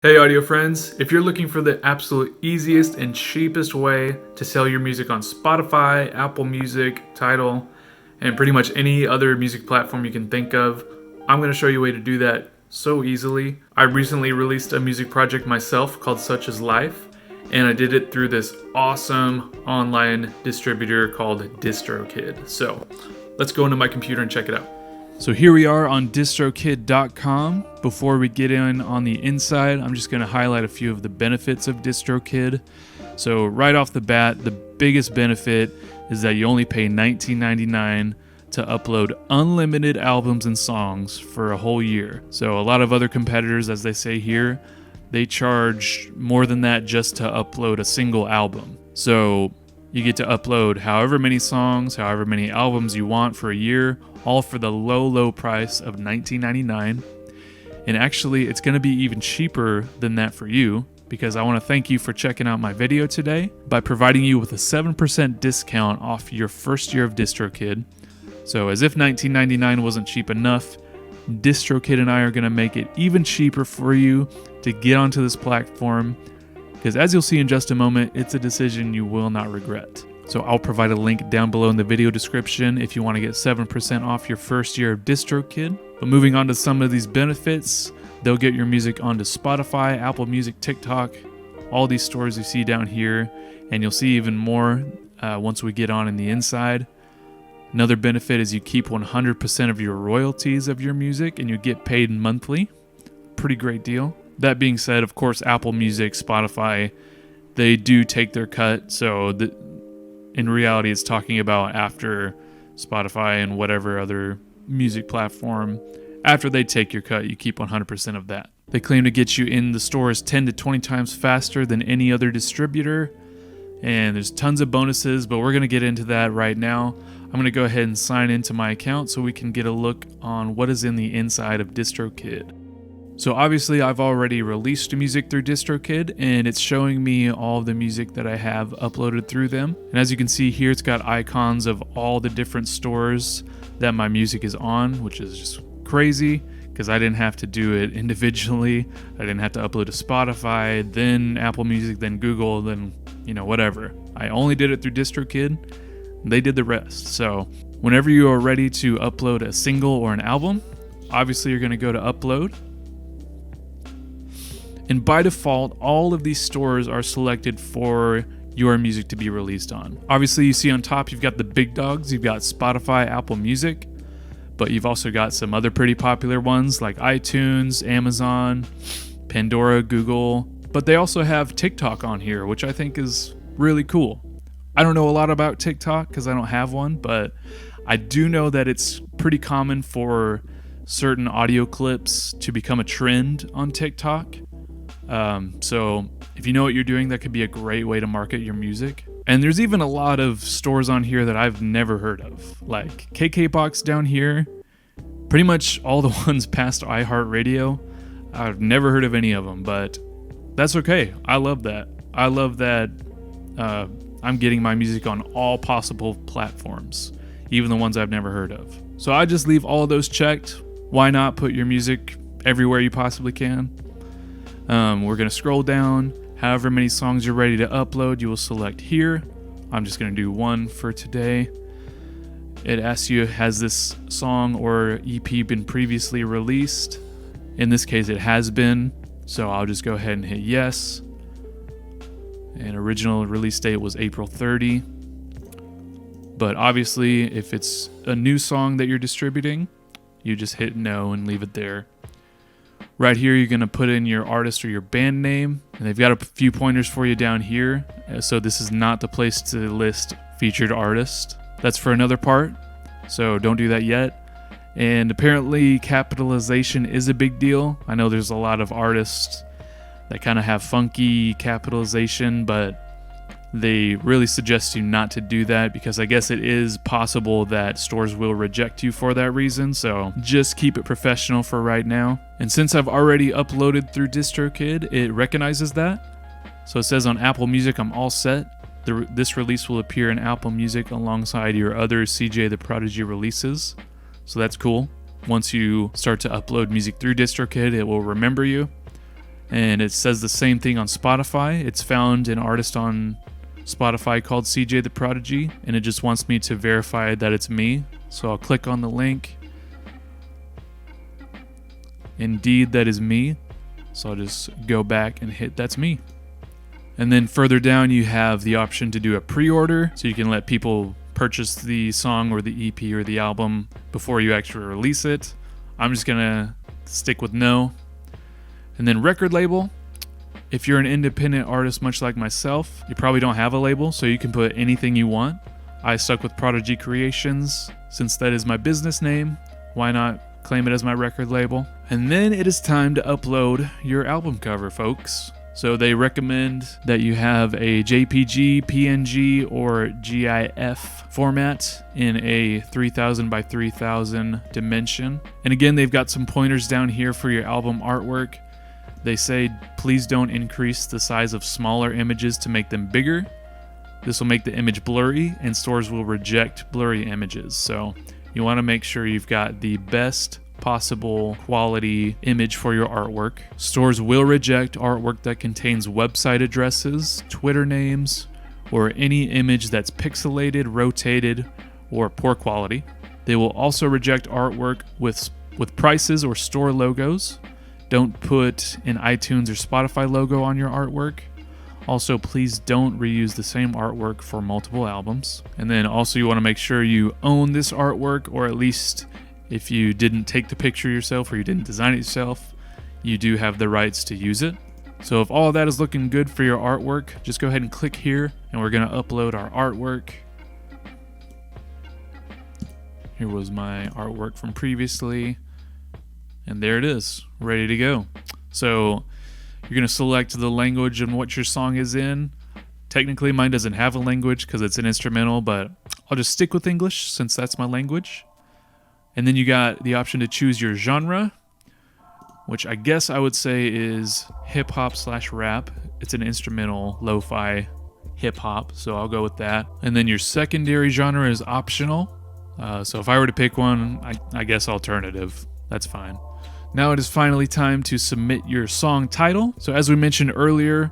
Hey audio friends, if you're looking for the absolute easiest and cheapest way to sell your music on Spotify, Apple Music, Tidal, and pretty much any other music platform you can think of, I'm going to show you a way to do that so easily. I recently released a music project myself called Such Is Life, and I did it through this awesome online distributor called DistroKid. So let's go into my computer and check it out. So here we are on DistroKid.com. Before we get in on the inside, I'm just going to highlight a few of the benefits of DistroKid. So right off the bat, the biggest benefit is that you only pay $19.99 to upload unlimited albums and songs for a whole year. So a lot of other competitors, as they say here, they charge more than that just to upload a single album. So you get to upload however many songs, however many albums you want for a year, all for the low price of $19.99. And actually, it's going to be even cheaper than that for you, because I want to thank you for checking out my video today by providing you with a 7% discount off your first year of DistroKid. So as if $19.99 wasn't cheap enough, DistroKid and I are going to make it even cheaper for you to get onto this platform, because as you'll see in just a moment, it's a decision you will not regret. So I'll provide a link down below in the video description if you want to get 7% off your first year of DistroKid. But moving on to some of these benefits, they'll get your music onto Spotify, Apple Music, TikTok, all these stores you see down here, and you'll see even more once we get on in the inside. Another benefit is you keep 100% of your royalties of your music and you get paid monthly. Pretty great deal. That being said, of course, Apple Music, Spotify, they do take their cut, so in reality, it's talking about after Spotify and whatever other music platform, after they take your cut, you keep 100% of that. They claim to get you in the stores 10 to 20 times faster than any other distributor, and there's tons of bonuses, but we're going to get into that right now. I'm going to go ahead and sign into my account so we can get a look on what is in the inside of DistroKid. So obviously I've already released music through DistroKid, and it's showing me all of the music that I have uploaded through them. And as you can see here, it's got icons of all the different stores that my music is on, which is just crazy because I didn't have to do it individually. I didn't have to upload to Spotify, then Apple Music, then Google, then, whatever. I only did it through DistroKid. They did the rest. So whenever you are ready to upload a single or an album, obviously you're going to go to upload. And by default, all of these stores are selected for your music to be released on. Obviously, you see on top, you've got the big dogs. You've got Spotify, Apple Music, but you've also got some other pretty popular ones like iTunes, Amazon, Pandora, Google. But they also have TikTok on here, which I think is really cool. I don't know a lot about TikTok because I don't have one, but I do know that it's pretty common for certain audio clips to become a trend on TikTok. So if you know what you're doing, that could be a great way to market your music. And there's even a lot of stores on here that I've never heard of, like KKBox down here. Pretty much all the ones past iHeartRadio, I've never heard of any of them, but that's okay. I love that. I love that I'm getting my music on all possible platforms, even the ones I've never heard of. So I just leave all of those checked. Why not put your music everywhere you possibly can? We're going to scroll down. However many songs you're ready to upload, you will select here. I'm just going to do one for today. It asks you, has this song or EP been previously released? In this case, it has been. So I'll just go ahead and hit yes. And original release date was April 30. But obviously, if it's a new song that you're distributing, you just hit no and leave it there. Right here, you're going to put in your artist or your band name, and they've got a few pointers for you down here. So this is not the place to list featured artist. That's for another part, so don't do that yet. And apparently, capitalization is a big deal. I know there's a lot of artists that kind of have funky capitalization, but they really suggest you not to do that because I guess it is possible that stores will reject you for that reason, so just keep it professional for right now. And since I've already uploaded through DistroKid, it recognizes that. So it says on Apple Music, I'm all set. This release will appear in Apple Music alongside your other CJ the Prodigy releases, so that's cool. Once you start to upload music through DistroKid, it will remember you. And it says the same thing on Spotify. It's found an artist on Spotify called CJ the Prodigy, and it just wants me to verify that it's me. So I'll click on the link. Indeed, that is me. So I'll just go back and hit that's me. And then further down, you have the option to do a pre-order, so you can let people purchase the song or the EP or the album before you actually release it. I'm just gonna stick with no. And then record label. If you're an independent artist much like myself, you probably don't have a label, so you can put anything you want. I stuck with Prodigy Creations since that is my business name. Why not claim it as my record label? And then it is time to upload your album cover, folks. So they recommend that you have a JPG, PNG, or GIF format in a 3000 by 3000 dimension. And again, they've got some pointers down here for your album artwork. They say, please don't increase the size of smaller images to make them bigger. This will make the image blurry, and stores will reject blurry images. So you want to make sure you've got the best possible quality image for your artwork. Stores will reject artwork that contains website addresses, Twitter names, or any image that's pixelated, rotated, or poor quality. They will also reject artwork with prices or store logos. Don't put an iTunes or Spotify logo on your artwork. Also, please don't reuse the same artwork for multiple albums. And then also you want to make sure you own this artwork, or at least if you didn't take the picture yourself or you didn't design it yourself, you do have the rights to use it. So if all of that is looking good for your artwork, just go ahead and click here, and we're going to upload our artwork. Here was my artwork from previously, and there it is, ready to go. So you're going to select the language and what your song is in. Technically, mine doesn't have a language because it's an instrumental, but I'll just stick with English since that's my language. And then you got the option to choose your genre, which I guess I would say is hip-hop / rap. It's an instrumental, lo-fi hip-hop, so I'll go with that. And then your secondary genre is optional. So if I were to pick one, I guess alternative. That's fine. Now it is finally time to submit your song title. So as we mentioned earlier,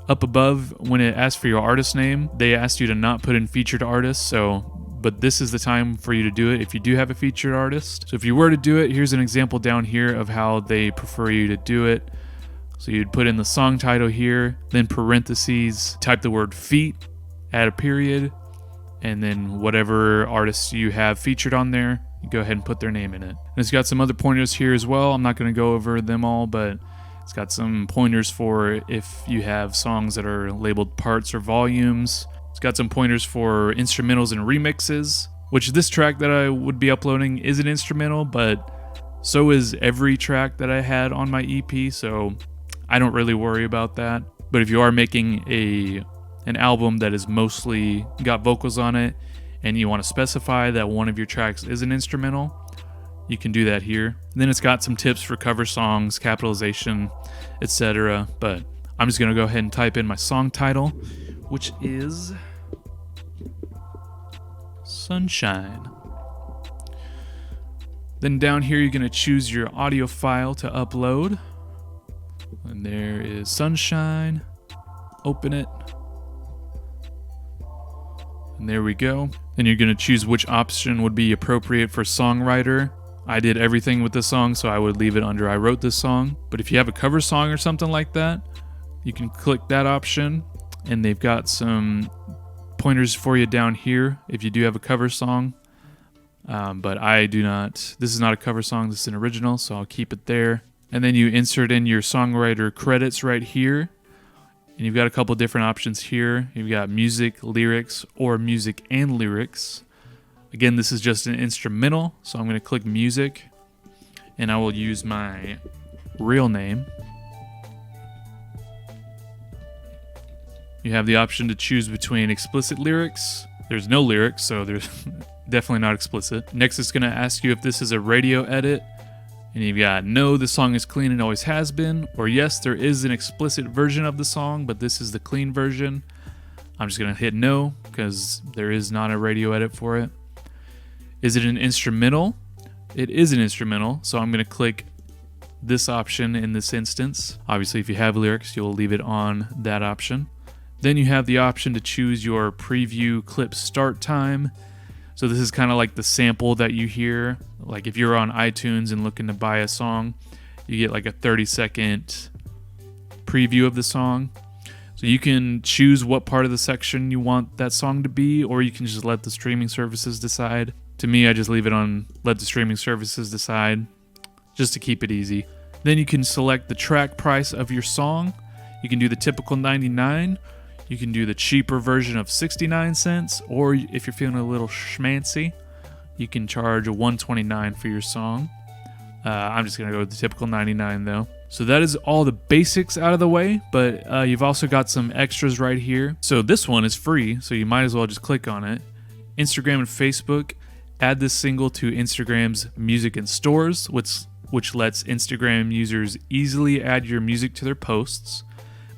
up above, when it asks for your artist name, they asked you to not put in featured artist, but this is the time for you to do it if you do have a featured artist. So if you were to do it, here's an example down here of how they prefer you to do it. So you'd put in the song title here, then parentheses, type the word feat, add a period, and then whatever artists you have featured on there, you go ahead and put their name in it. And it's got some other pointers here as well. I'm not going to go over them all, but it's got some pointers for if you have songs that are labeled parts or volumes. It's got some pointers for instrumentals and remixes, which this track that I would be uploading is an instrumental, but so is every track that I had on my EP, so I don't really worry about that. But if you are making an album that is mostly got vocals on it, and you want to specify that one of your tracks is an instrumental, you can do that here. And then it's got some tips for cover songs, capitalization, etc. But I'm just going to go ahead and type in my song title, which is Sunshine. Then down here, you're going to choose your audio file to upload. And there is Sunshine. Open it. And there we go. Then you're going to choose which option would be appropriate for songwriter. I did everything with the song, so I would leave it under I wrote this song. But if you have a cover song or something like that, you can click that option. And they've got some pointers for you down here if you do have a cover song. But I do not. This is not a cover song. This is an original, so I'll keep it there. And then you insert in your songwriter credits right here. And you've got a couple different options here. You've got music, lyrics, or music and lyrics. Again, this is just an instrumental, so I'm going to click music. And I will use my real name. You have the option to choose between explicit lyrics. There's no lyrics, so there's definitely not explicit. Next, it's going to ask you if this is a radio edit. And you've got no, the song is clean and always has been, or yes, there is an explicit version of the song, but this is the clean version. I'm just going to hit no because there is not a radio edit for it. Is it an instrumental? It is an instrumental, so I'm going to click this option in this instance. Obviously, if you have lyrics, you'll leave it on that option. Then you have the option to choose your preview clip start time. So this is kind of like the sample that you hear. Like if you're on iTunes and looking to buy a song, you get like a 30-second preview of the song. So you can choose what part of the section you want that song to be, or you can just let the streaming services decide. To me, I just leave it on let the streaming services decide, just to keep it easy. Then you can select the track price of your song. You can do the typical 99. You can do the cheaper version of 69 cents, or if you're feeling a little schmancy, you can charge a $1.29 for your song. I'm just going to go with the typical 99 though. So that is all the basics out of the way, but you've also got some extras right here. So this one is free, so you might as well just click on it. Instagram and Facebook, add this single to Instagram's Music and Stores, which lets Instagram users easily add your music to their posts.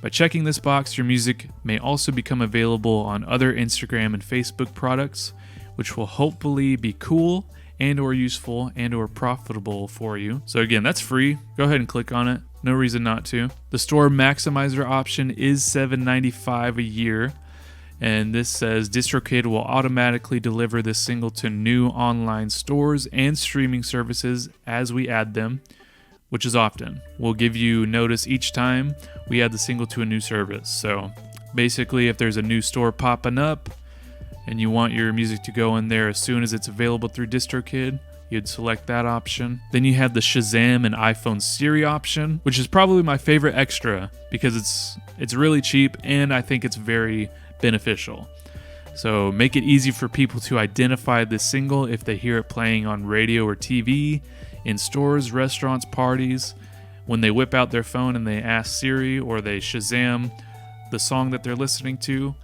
By checking this box, your music may also become available on other Instagram and Facebook products, which will hopefully be cool and or useful and or profitable for you. So again, that's free. Go ahead and click on it. No reason not to. The store maximizer option is $7.95 a year. And this says DistroKid will automatically deliver this single to new online stores and streaming services as we add them, which is often. We'll give you notice each time we add the single to a new service. So basically, if there's a new store popping up and you want your music to go in there as soon as it's available through DistroKid, you'd select that option. Then you have the Shazam and iPhone Siri option, which is probably my favorite extra because it's really cheap and I think it's very beneficial. So make it easy for people to identify this single if they hear it playing on radio or TV, in stores, restaurants, parties. When they whip out their phone and they ask Siri or they Shazam the song that they're listening to,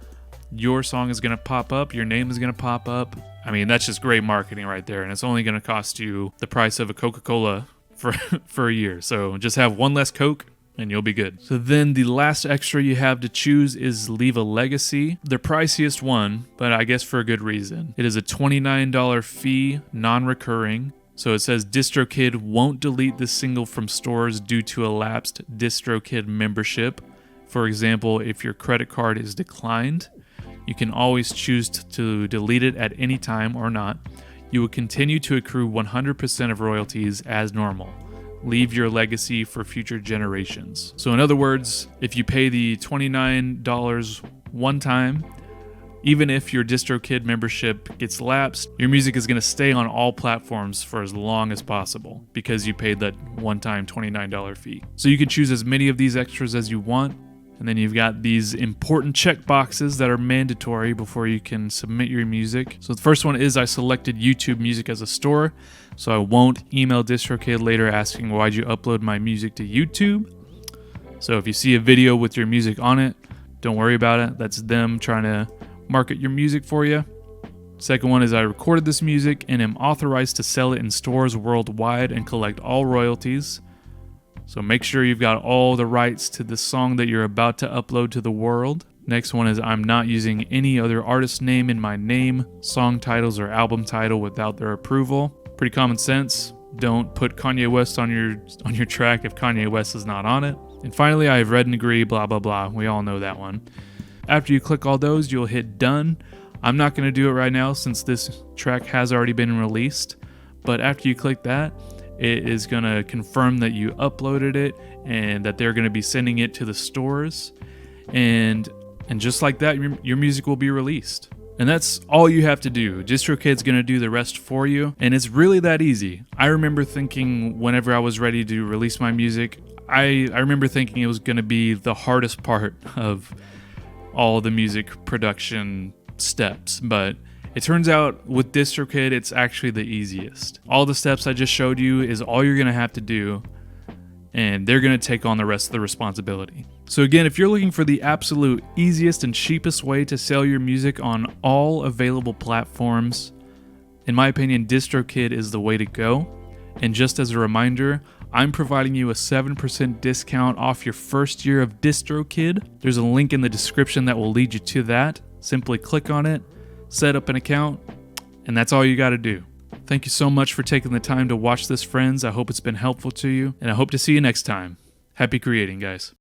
your song is going to pop up, your name is going to pop up. I mean, that's just great marketing right there, and it's only going to cost you the price of a Coca-Cola for a year. So just have one less Coke and you'll be good. So then the last extra you have to choose is Leave a Legacy. The priciest one, but I guess for a good reason. It is a $29 fee, non-recurring. So it says DistroKid won't delete this single from stores due to a lapsed DistroKid membership. For example, if your credit card is declined, you can always choose to delete it at any time or not. You will continue to accrue 100% of royalties as normal. Leave your legacy for future generations. So in other words, if you pay the $29 one time, even if your DistroKid membership gets lapsed, your music is going to stay on all platforms for as long as possible because you paid that one-time $29 fee. So you can choose as many of these extras as you want. And then you've got these important check boxes that are mandatory before you can submit your music. So the first one is I selected YouTube Music as a store, so I won't email DistroKid later asking why'd you upload my music to YouTube. So if you see a video with your music on it, don't worry about it. That's them trying to market your music for you. Second one is I recorded this music and am authorized to sell it in stores worldwide and collect all royalties. So make sure you've got all the rights to the song that you're about to upload to the world. Next one is I'm not using any other artist name in my name, song titles, or album title without their approval. Pretty common sense. Don't put Kanye West on your track if Kanye West is not on it. And finally, I have read and agree, blah, blah, blah. We all know that one. After you click all those, you'll hit done. I'm not going to do it right now since this track has already been released. But after you click that, it is going to confirm that you uploaded it and that they're going to be sending it to the stores. And just like that, your music will be released. And that's all you have to do. DistroKid's going to do the rest for you. And it's really that easy. I remember thinking whenever I was ready to release my music, I remember thinking it was going to be the hardest part of all the music production steps. But it turns out with DistroKid, it's actually the easiest. All the steps I just showed you is all you're going to have to do, and they're going to take on the rest of the responsibility. So again, if you're looking for the absolute easiest and cheapest way to sell your music on all available platforms, in my opinion, DistroKid is the way to go. And just as a reminder, I'm providing you a 7% discount off your first year of DistroKid. There's a link in the description that will lead you to that. Simply click on it, set up an account, and that's all you got to do. Thank you so much for taking the time to watch this, friends. I hope it's been helpful to you, and I hope to see you next time. Happy creating, guys.